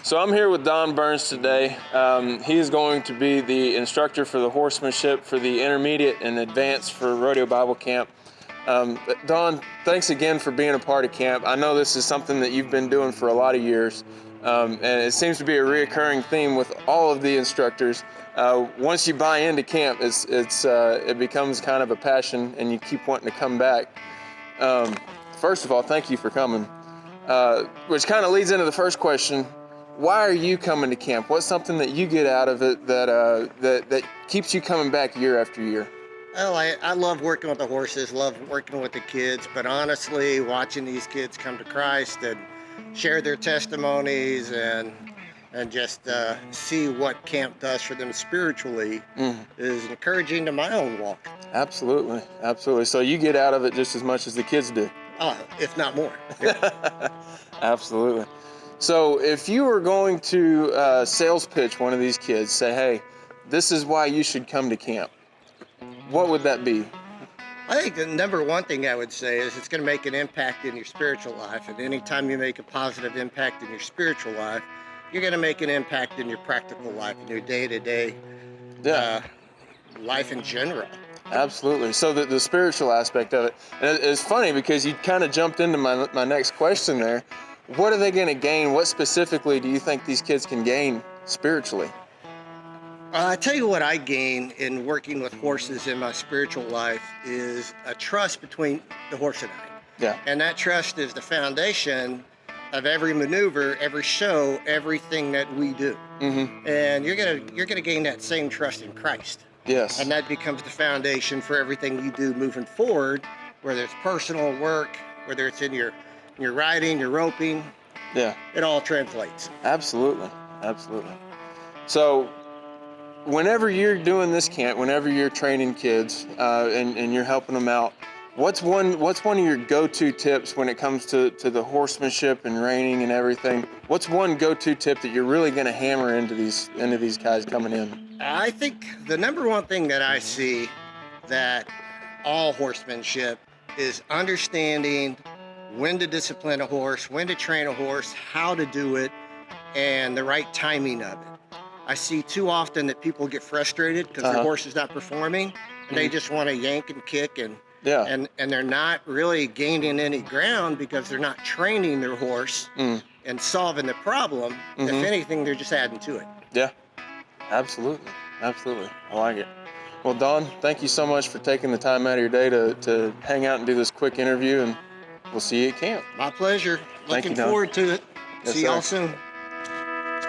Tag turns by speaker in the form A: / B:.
A: So I'm here with Don Burns today. He is going to be the instructor for the Horsemanship for the intermediate and advanced for Rodeo Bible Camp. Don, thanks again for being a part of camp. I know this is something that you've been doing for a lot of years, and it seems to be a reoccurring theme with all of the instructors. Once you buy into camp, it becomes kind of a passion, and you keep wanting to come back. First of all, thank you for coming, which kind of leads into the first question. Why are you coming to camp? What's something that you get out of it that keeps you coming back year after year?
B: Well, I love working with the horses, love working with the kids, but honestly, watching these kids come to Christ and share their testimonies and just see what camp does for them spiritually is encouraging to my own walk.
A: Absolutely, absolutely. So you get out of it just as much as the kids do?
B: If not more. Yeah.
A: Absolutely. So if you were going to sales pitch one of these kids, say, hey, this is why you should come to camp, what would that be?
B: I think the number one thing I would say is it's going to make an impact in your spiritual life. And anytime you make a positive impact in your spiritual life, you're going to make an impact in your practical life, in your day-to-day life in general.
A: Absolutely. So the spiritual aspect of it. And it's funny because you kind of jumped into my next question there. What are they going to gain? What specifically do you think these kids can gain spiritually?
B: I tell you what I gain in working with horses in my spiritual life is a trust between the horse and I.
A: Yeah.
B: And that trust is the foundation of every maneuver, every show, everything that we do. Mm-hmm. And you're gonna gain that same trust in Christ.
A: Yes.
B: And that becomes the foundation for everything you do moving forward, whether it's personal work, whether it's in your riding, your roping.
A: Yeah.
B: It all translates.
A: Absolutely. Absolutely. So whenever you're doing this camp, whenever you're training kids and you're helping them out, what's one of your go-to tips when it comes to the horsemanship and reining and everything? What's one go-to tip that you're really going to hammer into these guys coming in?
B: I think the number one thing that I see that all horsemanship is understanding when to discipline a horse, when to train a horse, how to do it, and the right timing of it. I see too often that people get frustrated because their horse is not performing, and they just want to yank and kick, and they're not really gaining any ground because they're not training their horse and solving the problem. If anything, they're just adding to it.
A: Yeah, absolutely, absolutely. I like it. Well, Don, thank you so much for taking the time out of your day to hang out and do this quick interview, and we'll see you at camp.
B: My pleasure.
A: Thank you,
B: Looking
A: Don.
B: forward to it.
A: Yes,
B: See
A: sir.
B: y'all soon.